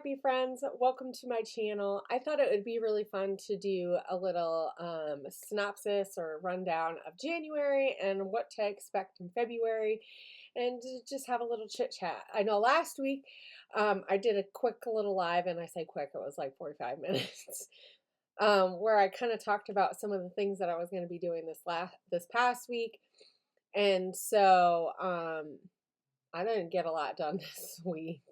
Scrappy friends, welcome to my channel. I thought it would be really fun to do a little synopsis or rundown of January and what to expect in February and to just have a little chit chat. I know last week I did a quick little live, and I say quick, it was like 45 minutes, where I kind of talked about some of the things that I was going to be doing this past week. And so I didn't get a lot done this week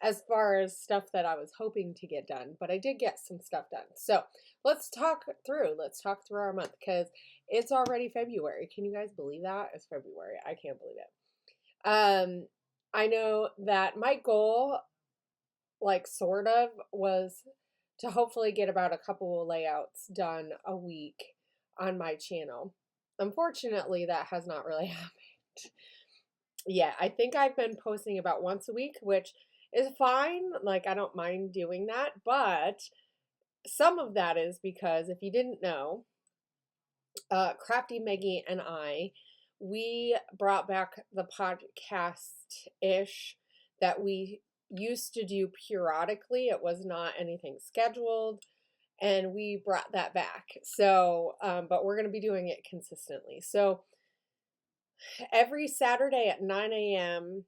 as far as stuff that I was hoping to get done, but I did get some stuff done. So let's talk through our month, because it's already February. Can you guys believe that? It's February. I can't believe it. I know that my goal, like sort of, was to hopefully get about a couple of layouts done a week on my channel. Unfortunately, that has not really happened. Yeah, I think I've been posting about once a week, which is fine. Like, I don't mind doing that, but some of that is because, if you didn't know, Crafty Meggy and I, we brought back the podcast-ish that we used to do periodically. It was not anything scheduled, and we brought that back. So, but we're going to be doing it consistently. So every Saturday at 9 a.m.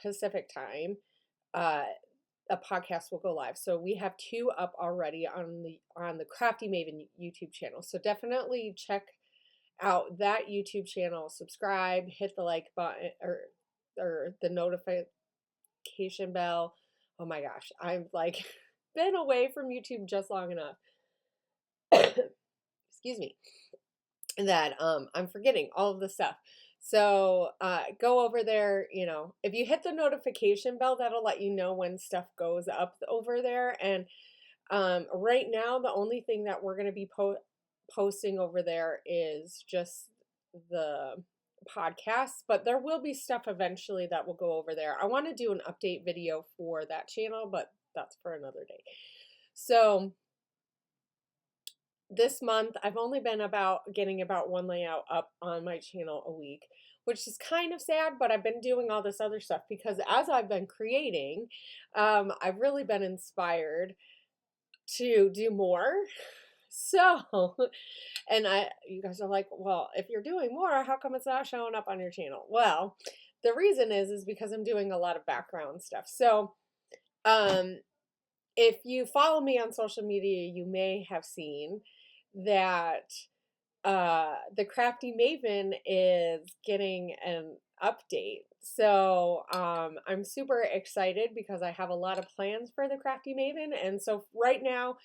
Pacific time, a podcast will go live. So we have 2 up already on the Crafty Maven YouTube channel. So definitely check out that YouTube channel, subscribe, hit the like button or the notification bell. Oh my gosh, I've like been away from YouTube just long enough. Excuse me. That I'm forgetting all of the stuff. So go over there. If you hit the notification bell, that'll let you know when stuff goes up over there. And right now, the only thing that we're going to be posting over there is just the podcasts, but there will be stuff eventually that will go over there. I want to do an update video for that channel, but that's for another day. So this month, I've only been getting about 1 layout up on my channel a week, which is kind of sad, but I've been doing all this other stuff because as I've been creating, I've really been inspired to do more. So, and you guys are like, well, if you're doing more, how come it's not showing up on your channel? Well, the reason is because I'm doing a lot of background stuff. So, if you follow me on social media, you may have seen that the Crafty Maven is getting an update. So I'm super excited because I have a lot of plans for the Crafty Maven. And so right now,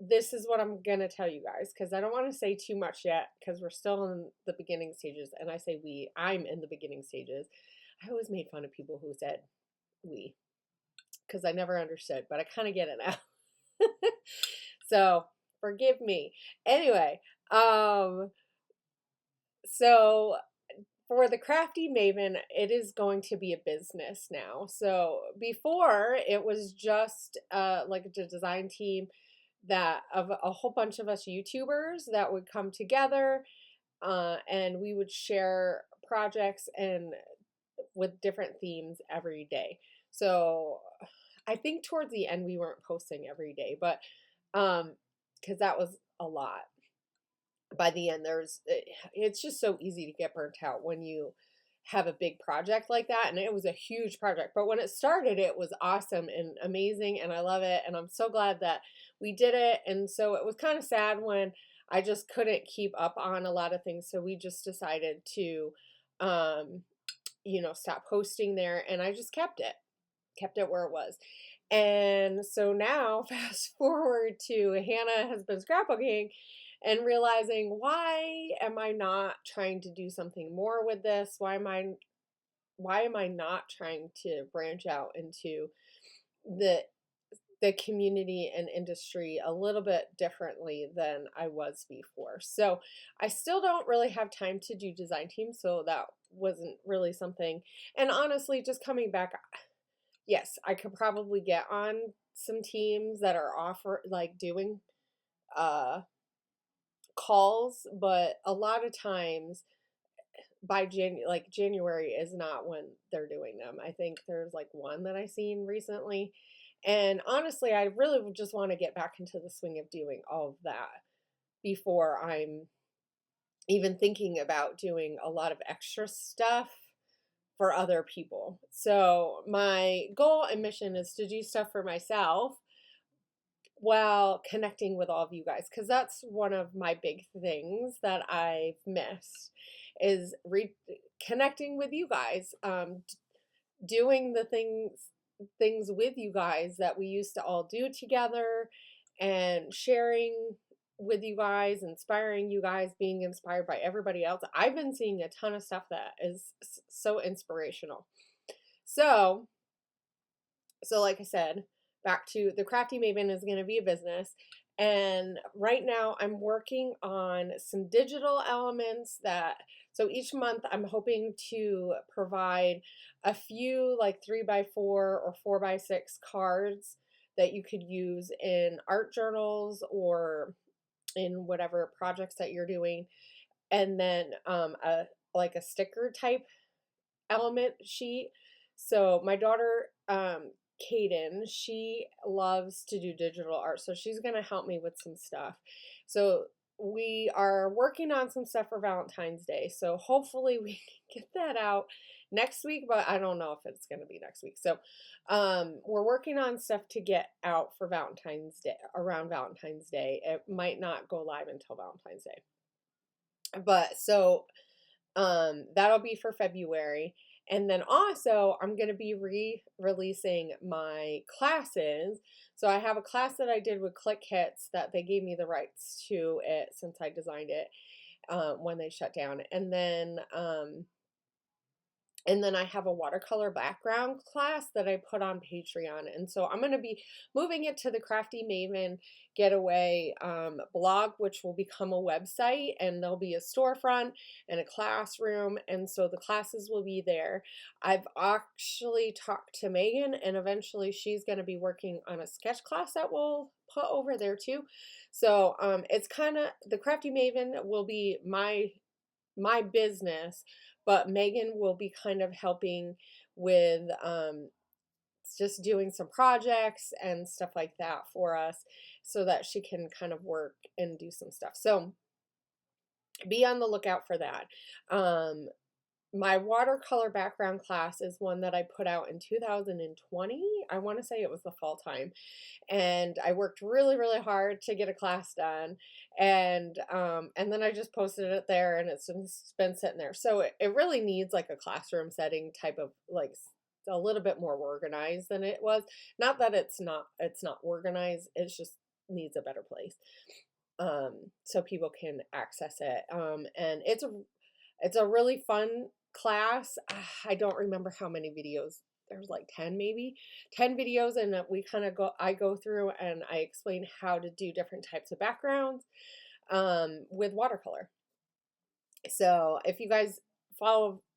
this is what I'm going to tell you guys, because I don't want to say too much yet because we're still in the beginning stages. And I say I'm in the beginning stages. I always made fun of people who said we, because I never understood, but I kind of get it now. So forgive me. Anyway, so for the Crafty Maven, it is going to be a business now. So before, it was just like a design team of a whole bunch of us YouTubers that would come together, and we would share projects and with different themes every day. So I think towards the end we weren't posting every day, but because that was a lot. By the end, it's just so easy to get burnt out when you have a big project like that, and it was a huge project. But when it started, it was awesome and amazing, and I love it, and I'm so glad that we did it. And so it was kind of sad when I just couldn't keep up on a lot of things, so we just decided to stop posting there, and I just kept it where it was. And so now, fast forward to Hannah has been scrapbooking and realizing, why am I not trying to do something more with this? Why am I not trying to branch out into the community and industry a little bit differently than I was before? So I still don't really have time to do design teams, so that wasn't really something. And honestly, just coming back, yes, I could probably get on some teams that are doing calls, but a lot of times by January is not when they're doing them. I think there's like one that I seen recently, And honestly, I really would just want to get back into the swing of doing all of that before I'm even thinking about doing a lot of extra stuff for other people. So my goal and mission is to do stuff for myself while connecting with all of you guys, because that's one of my big things that I've missed is connecting with you guys, doing the things with you guys that we used to all do together, and sharing with you guys, inspiring you guys, being inspired by everybody else. I've been seeing a ton of stuff that is so inspirational. So like I said, back to the Crafty Maven is going to be a business. And right now I'm working on some digital elements so each month I'm hoping to provide a few like 3x4 or 4x6 cards that you could use in art journals or in whatever projects that you're doing. And then like a sticker type element sheet. So my daughter, Kaden, she loves to do digital art, so she's going to help me with some stuff. So we are working on some stuff for Valentine's Day, so hopefully we can get that out next week, but I don't know if it's going to be next week. So we're working on stuff to get out for Valentine's Day, around Valentine's Day. It might not go live until Valentine's Day, but so that'll be for February. And then also I'm going to be re-releasing my classes. So I have a class that I did with Click Hits that they gave me the rights to it since I designed it when they shut down. And then I have a watercolor background class that I put on Patreon. And so I'm going to be moving it to the Crafty Maven Getaway blog, which will become a website, and there'll be a storefront and a classroom. And so the classes will be there. I've actually talked to Megan, and eventually she's going to be working on a sketch class that we'll put over there too. So it's kind of, the Crafty Maven will be my business, but Megan will be kind of helping with just doing some projects and stuff like that for us so that she can kind of work and do some stuff. So be on the lookout for that. My watercolor background class is one that I put out in 2020. I want to say it was the fall time. And I worked really, really hard to get a class done. And then I just posted it there, and it's been sitting there. So it really needs like a classroom setting type of, like, a little bit more organized than it was. Not that it's not organized. It's just needs a better place. So people can access it. And it's a really fun class. I don't remember how many videos. There's like 10 maybe 10 videos, and I go through and I explain how to do different types of backgrounds with watercolor. So if you guys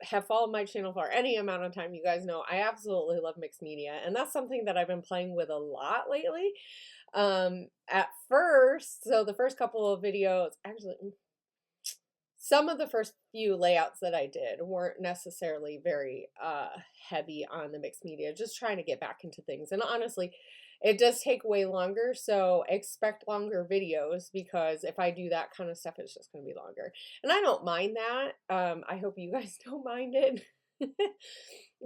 have followed my channel for any amount of time, you guys know I absolutely love mixed media, and that's something that I've been playing with a lot lately. At first, so the first couple of videos, actually some of the first few layouts that I did weren't necessarily very heavy on the mixed media, just trying to get back into things. And honestly, it does take way longer, so expect longer videos, because if I do that kind of stuff, it's just going to be longer. And I don't mind that. I hope you guys don't mind it.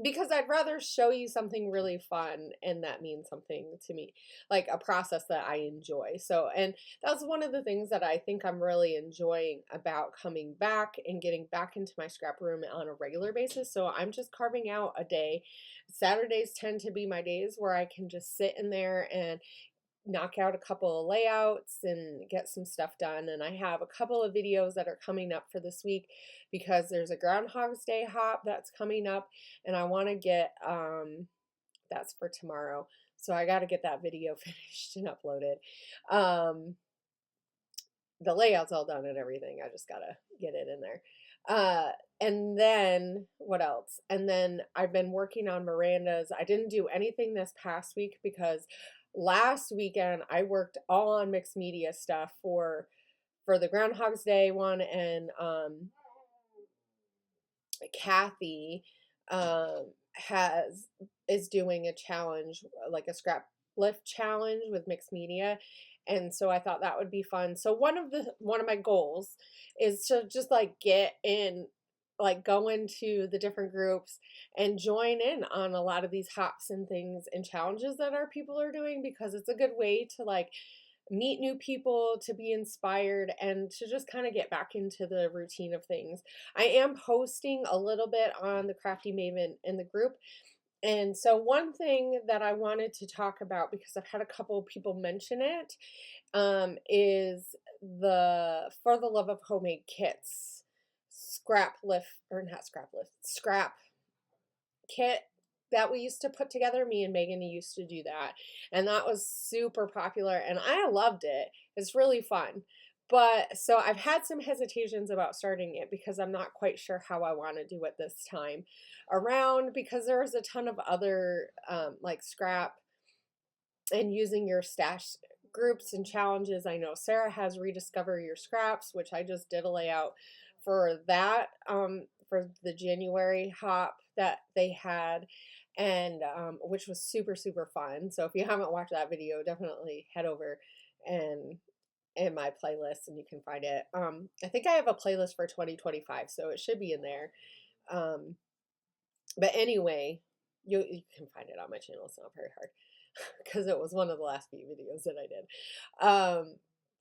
Because I'd rather show you something really fun, and that means something to me, like a process that I enjoy. So, and that's one of the things that I think I'm really enjoying about coming back and getting back into my scrap room on a regular basis. So I'm just carving out a day. Saturdays tend to be my days where I can just sit in there and knock out a couple of layouts and get some stuff done. And I have a couple of videos that are coming up for this week, because there's a Groundhog's Day hop that's coming up, and I want to get that's for tomorrow, so I got to get that video finished and uploaded. The layout's all done and everything, I just gotta get it in there. And then what else? And then I've been working on Miranda's. I didn't do anything this past week because last weekend I worked all on mixed media stuff for the Groundhog's Day one, and Kathy is doing a challenge, like a scrap lift challenge with mixed media. And so I thought that would be fun. So one of my goals is to just like get in, like go into the different groups and join in on a lot of these hops and things and challenges that our people are doing, because it's a good way to like meet new people, to be inspired, and to just kind of get back into the routine of things. I am posting a little bit on the Crafty Maven in the group. And so one thing that I wanted to talk about, because I've had a couple of people mention it, is the For the Love of Homemade Kits scrap kit that we used to put together. Me and Megan used to do that, and that was super popular, and I loved it. It's really fun. But so I've had some hesitations about starting it because I'm not quite sure how I want to do it this time around, because there's a ton of other like scrap and using your stash groups and challenges. I know Sarah has Rediscover Your Scraps, which I just did a layout for that, for the January hop that they had, and which was super, super fun. So if you haven't watched that video, definitely head over and in my playlist and you can find it. I think I have a playlist for 2025, so it should be in there. But anyway, you can find it on my channel. It's not very hard because it was one of the last few videos that I did.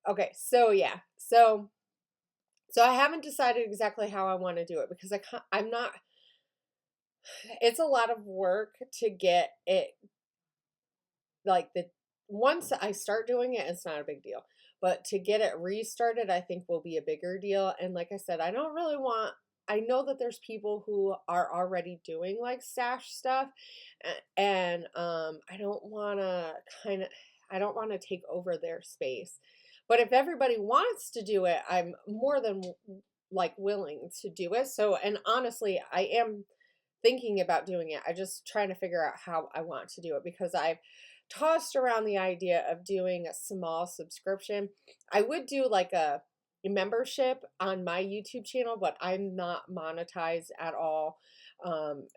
Okay, so yeah, so I haven't decided exactly how I want to do it, because I'm not. It's a lot of work to get it, like, once I start doing it, it's not a big deal. But to get it restarted, I think will be a bigger deal. And like I said, I don't really want, I know that there's people who are already doing like stash stuff, and I don't want to I don't want to take over their space. But if everybody wants to do it, I'm more than like willing to do it. So, and honestly, I am thinking about doing it. I just trying to figure out how I want to do it, because I've tossed around the idea of doing a small subscription. I would do like a membership on my YouTube channel, but I'm not monetized at all.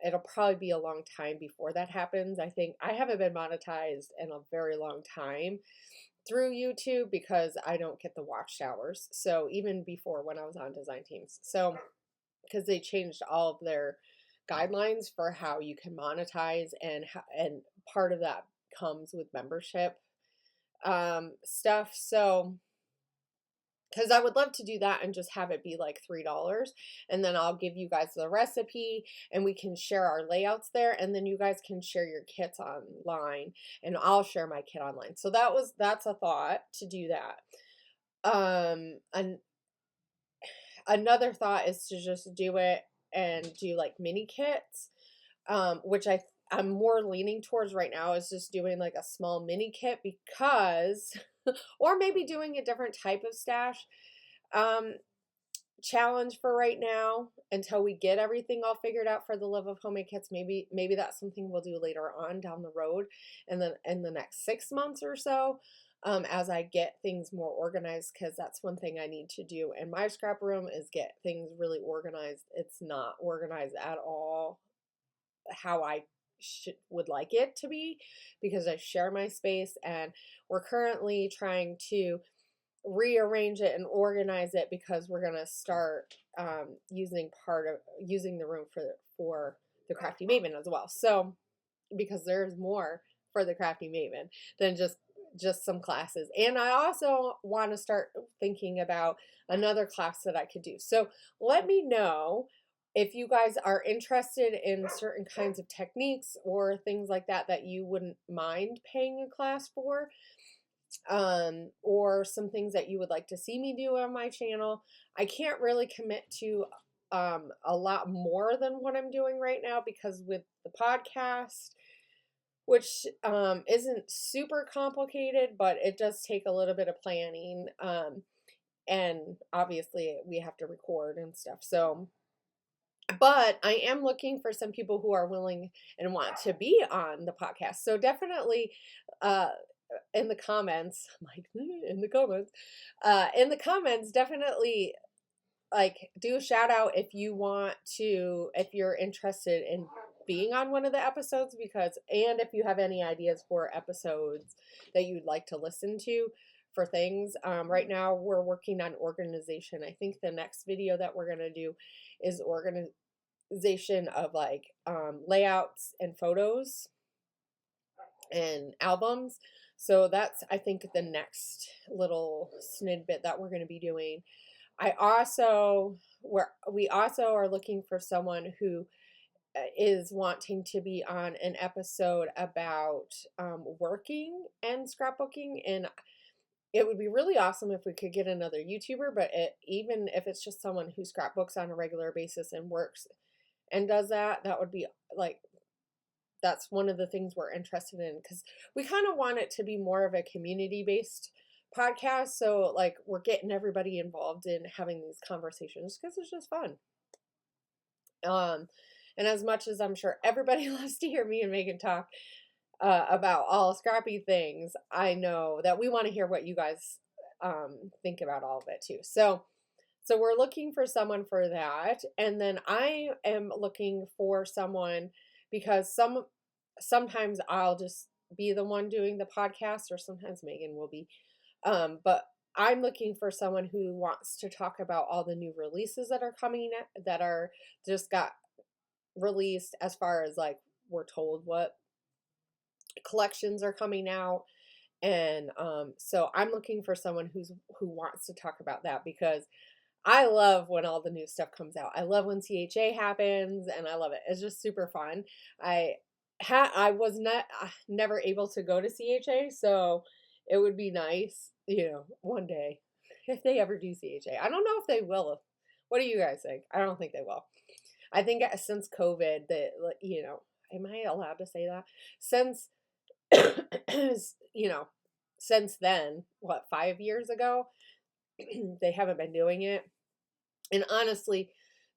It'll probably be a long time before that happens. I think I haven't been monetized in a very long time through YouTube because I don't get the watch hours. So even before, when I was on design teams, so because they changed all of their guidelines for how you can monetize, and part of that comes with membership stuff. So because I would love to do that and just have it be like $3, and then I'll give you guys the recipe and we can share our layouts there, and then you guys can share your kits online and I'll share my kit online. So that's a thought to do that. And another thought is to just do it and do like mini kits, which I'm more leaning towards right now, is just doing like a small mini kit, because or maybe doing a different type of stash challenge for right now until we get everything all figured out for the Love of Homemade Kits. Maybe that's something we'll do later on down the road, and then in the next 6 months or so, as I get things more organized, because that's one thing I need to do in my scrap room is get things really organized. It's not organized at all how I would like it to be, because I share my space, and we're currently trying to rearrange it and organize it, because we're going to start using the room for the Crafty Maven as well. So because there's more for the Crafty Maven than just some classes. And I also want to start thinking about another class that I could do. So let me know if you guys are interested in certain kinds of techniques or things like that you wouldn't mind paying a class for, or some things that you would like to see me do on my channel. I can't really commit to a lot more than what I'm doing right now, because with the podcast, which isn't super complicated, but it does take a little bit of planning, and obviously we have to record and stuff. So, but I am looking for some people who are willing and want to be on the podcast. So definitely in the comments, like in the comments, definitely like do a shout out if you're interested in being on one of the episodes, because, and if you have any ideas for episodes that you'd like to listen to for things, right now we're working on organization. I think the next video that we're going to do is organization of like layouts and photos and albums. So that's, I think, the next little snippet that we're going to be doing. We also are looking for someone who is wanting to be on an episode about working and scrapbooking, and it would be really awesome if we could get another YouTuber, but even if it's just someone who scrapbooks on a regular basis and works and does that, that would be like, that's one of the things we're interested in, because we kind of want it to be more of a community-based podcast. So like we're getting everybody involved in having these conversations because it's just fun. And as much as I'm sure everybody loves to hear me and Megan talk about all scrappy things, I know that we want to hear what you guys think about all of it too. So we're looking for someone for that. And then I am looking for someone, because sometimes I'll just be the one doing the podcast, or sometimes Megan will be. But I'm looking for someone who wants to talk about all the new releases that are coming, that are just got released, as far as like we're told what collections are coming out. And so I'm looking for someone who wants to talk about that, because I love when all the new stuff comes out. I love when CHA happens, and I love it. It's just super fun. I was never able to go to CHA, so it would be nice, one day, if they ever do CHA. I don't know if they will. What do you guys think? I don't think they will. I think since COVID, that, am I allowed to say that? Since, since then, what, 5 years ago, they haven't been doing it. And honestly,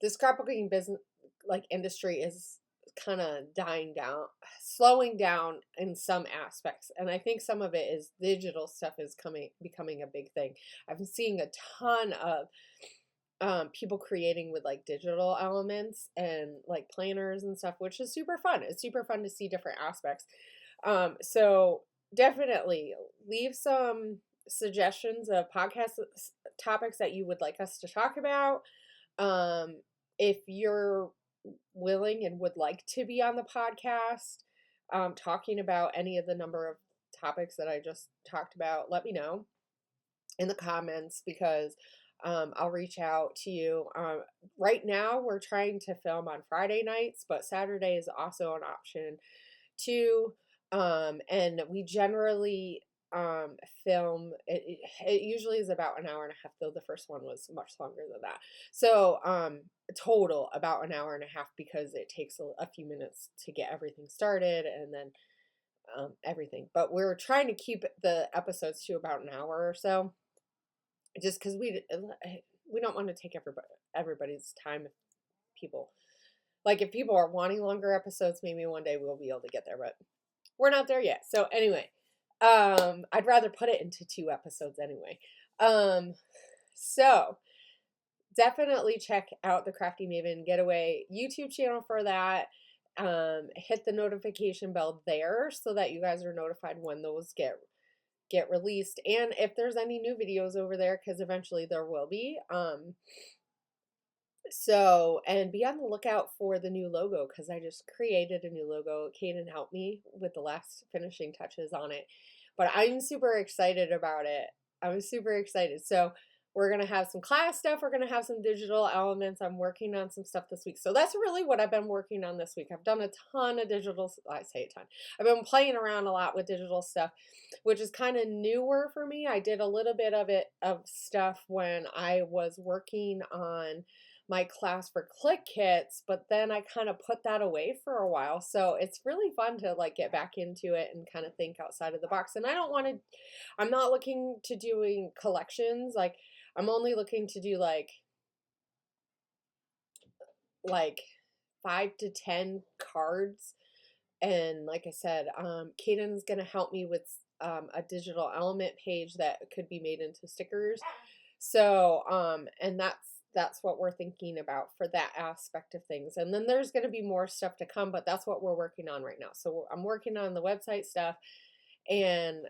the scrapbooking business, like industry, is kind of dying down, slowing down in some aspects. And I think some of it is digital stuff is becoming a big thing. I'm seeing a ton of people creating with like digital elements and like planners and stuff, which is super fun. It's super fun to see different aspects. So definitely leave some suggestions of podcast topics that you would like us to talk about. If you're willing and would like to be on the podcast, talking about any of the number of topics that I just talked about, let me know in the comments, because I'll reach out to you. Right now we're trying to film on Friday nights, but Saturday is also an option too. And we generally film, it usually is about an hour and a half, though the first one was much longer than that. So total about an hour and a half, because it takes a few minutes to get everything started, and then everything. But we're trying to keep the episodes to about an hour or so, just because we don't want to take everybody's time. If people are wanting longer episodes, maybe one day we'll be able to get there, but we're not there yet. So anyway, I'd rather put it into 2 episodes anyway. So definitely check out the Crafty Maven Getaway YouTube channel for that. Hit the notification bell there so that you guys are notified when those get released, and if there's any new videos over there, because eventually there will be. And be on the lookout for the new logo, because I just created a new logo. Kaden helped me with the last finishing touches on it, but I'm super excited about it. I'm super excited. So we're going to have some class stuff. We're going to have some digital elements. I'm working on some stuff this week. So that's really what I've been working on this week. I've done a ton of digital, I say a ton. I've been playing around a lot with digital stuff, which is kind of newer for me. I did a little bit of stuff when I was working on my class for click kits, but then I kind of put that away for a while. So it's really fun to like get back into it and kind of think outside of the box. And I'm not looking to doing collections. Like, I'm only looking to do like 5 to 10 cards. And like I said, Kaden's going to help me with a digital element page that could be made into stickers. So, and that's what we're thinking about for that aspect of things. And then there's going to be more stuff to come, but that's what we're working on right now. So I'm working on the website stuff and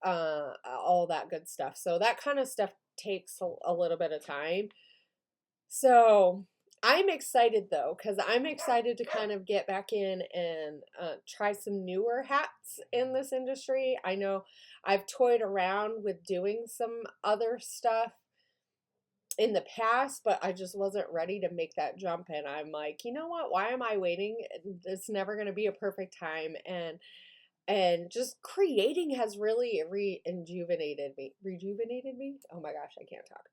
all that good stuff. So that kind of stuff takes a little bit of time. So I'm excited though, because I'm excited to kind of get back in and try some newer hats in this industry. I know I've toyed around with doing some other stuff in the past, but I just wasn't ready to make that jump. And I'm like, you know what? Why am I waiting? It's never going to be a perfect time. And just creating has really rejuvenated me. Oh my gosh, I can't talk.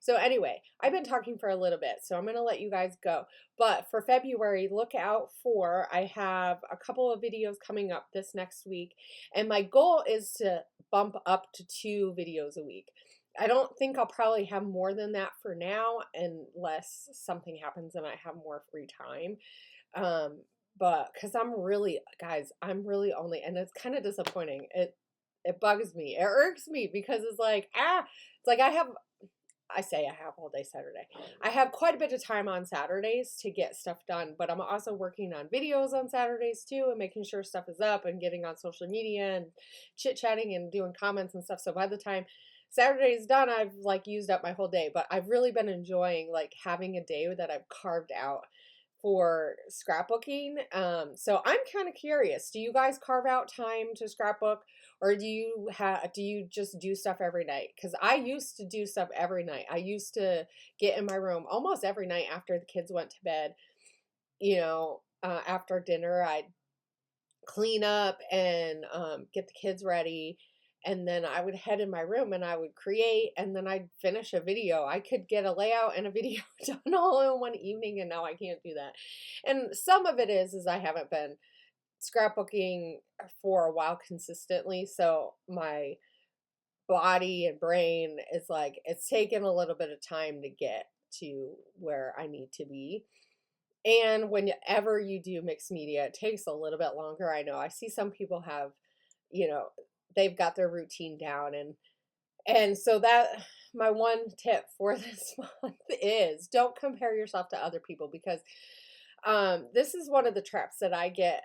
So anyway, I've been talking for a little bit, so I'm going to let you guys go. But for February, look out for, I have a couple of videos coming up this next week, and my goal is to bump up to 2 videos a week. I don't think I'll probably have more than that for now, unless something happens and I have more free time. But because guys, I'm really only, and it's kind of disappointing. It bugs me. It irks me because it's like, it's like I say I have all day Saturday. I have quite a bit of time on Saturdays to get stuff done, but I'm also working on videos on Saturdays too and making sure stuff is up and getting on social media and chit-chatting and doing comments and stuff. So by the time Saturday is done, I've like used up my whole day, but I've really been enjoying like having a day that I've carved out for scrapbooking. So I'm kind of curious. Do you guys carve out time to scrapbook, or do you just do stuff every night? Because I used to do stuff every night. I used to get in my room almost every night after the kids went to bed. After dinner, I'd clean up and get the kids ready. And then I would head in my room and I would create, and then I'd finish a video. I could get a layout and a video done all in one evening, and now I can't do that. And some of it is I haven't been scrapbooking for a while consistently, so my body and brain is like, it's taken a little bit of time to get to where I need to be. And whenever you do mixed media, it takes a little bit longer. I know I see some people have, they've got their routine down, and so that my one tip for this month is don't compare yourself to other people, because this is one of the traps that I get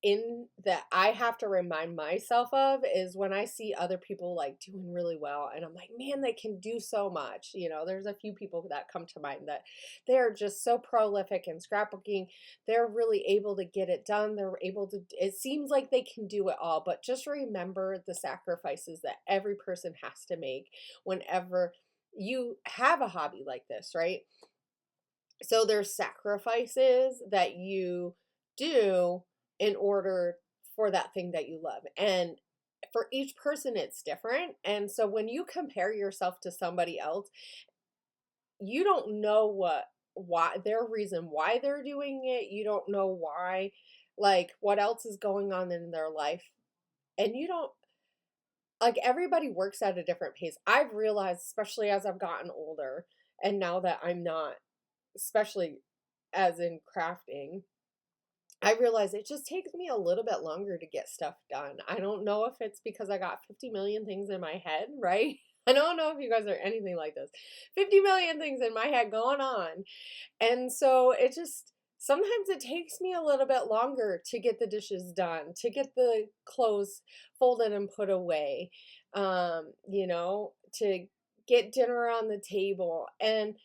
in, that I have to remind myself of, is when I see other people like doing really well and I'm like, man, they can do so much. There's a few people that come to mind that they're just so prolific in scrapbooking. They're really able to get it done. It seems like they can do it all, but just remember the sacrifices that every person has to make whenever you have a hobby like this, right? So there's sacrifices that you do in order for that thing that you love. And for each person, it's different. And so when you compare yourself to somebody else, you don't know why their reason why they're doing it. You don't know why, like what else is going on in their life. And you don't, like, everybody works at a different pace. I've realized, especially as I've gotten older, and now that I'm not, especially as in crafting, I realize it just takes me a little bit longer to get stuff done. I don't know if it's because I got 50 million things in my head, right? I don't know if you guys are anything like this. 50 million things in my head going on. And so sometimes it takes me a little bit longer to get the dishes done, to get the clothes folded and put away, to get dinner on the table. And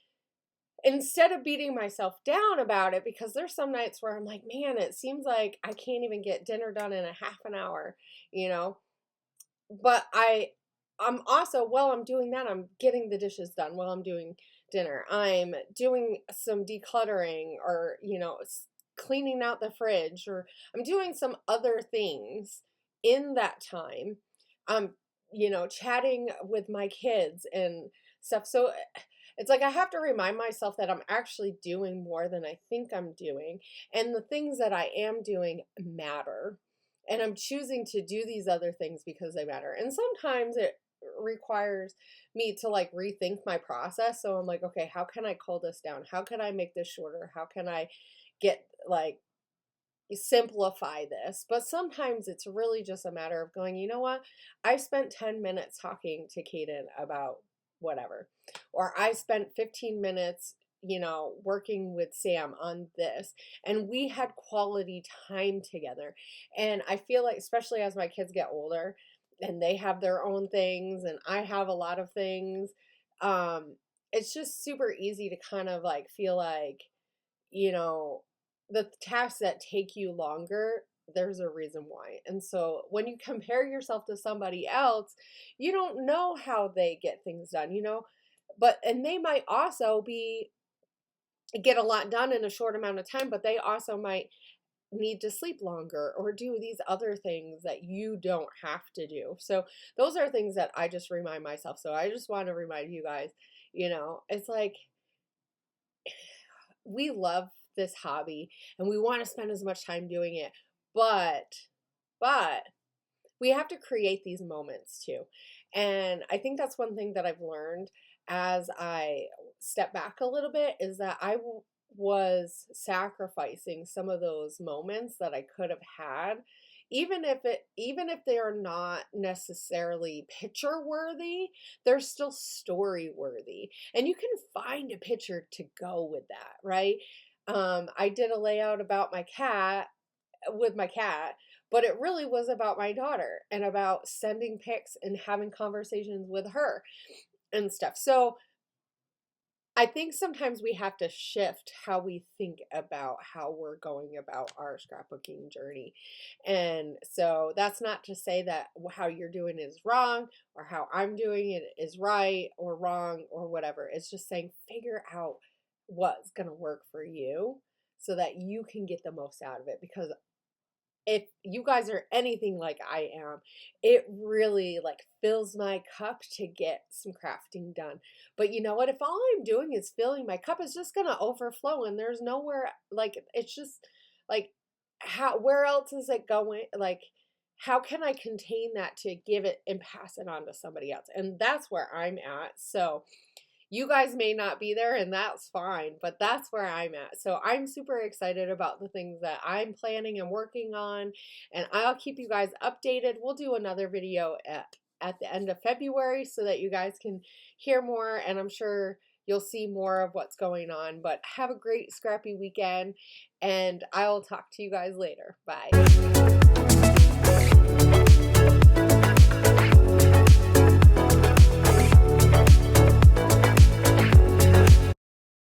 instead of beating myself down about it, because there's some nights where I'm like, man, it seems like I can't even get dinner done in a half an hour, but I'm also, while I'm doing that, I'm getting the dishes done while I'm doing dinner. I'm doing some decluttering, or, cleaning out the fridge, or I'm doing some other things in that time. I'm, chatting with my kids and stuff. So it's like I have to remind myself that I'm actually doing more than I think I'm doing. And the things that I am doing matter. And I'm choosing to do these other things because they matter. And sometimes it requires me to like rethink my process. So I'm like, okay, how can I cull this down? How can I make this shorter? How can I get like simplify this? But sometimes it's really just a matter of going, you know what? I spent 10 minutes talking to Kaden about whatever, or I spent 15 minutes, you know, working with Sam on this, and we had quality time together. And I feel like, especially as my kids get older and they have their own things and I have a lot of things, um, it's just super easy to kind of like feel like, you know, the tasks that take you longer, there's a reason why. And so when you compare yourself to somebody else, you don't know how they get things done, you know? But and they might also be get a lot done in a short amount of time, but they also might need to sleep longer or do these other things that you don't have to do. So those are things that I just remind myself. So I just want to remind you guys, you know, it's like we love this hobby and we want to spend as much time doing it, but but we have to create these moments too. And I think that's one thing that I've learned as I step back a little bit is that was sacrificing some of those moments that I could have had, even if they are not necessarily picture worthy, they're still story worthy. And you can find a picture to go with that, right? I did a layout about my cat with my cat, but it really was about my daughter and about sending pics and having conversations with her and stuff. So I think sometimes we have to shift how we think about how we're going about our scrapbooking journey. And so that's not to say that how you're doing is wrong or how I'm doing it is right or wrong or whatever. It's just saying figure out what's going to work for you so that you can get the most out of it. Because if you guys are anything like I am, it really like fills my cup to get some crafting done. But you know what? If all I'm doing is filling my cup, it's just gonna overflow and there's nowhere like it's just like how where else is it going? Like how can I contain that to give it and pass it on to somebody else? And that's where I'm at. So you guys may not be there, and that's fine, but that's where I'm at. So I'm super excited about the things that I'm planning and working on, and I'll keep you guys updated. We'll do another video at the end of February so that you guys can hear more, and I'm sure you'll see more of what's going on. But have a great scrappy weekend, and I will talk to you guys later. Bye.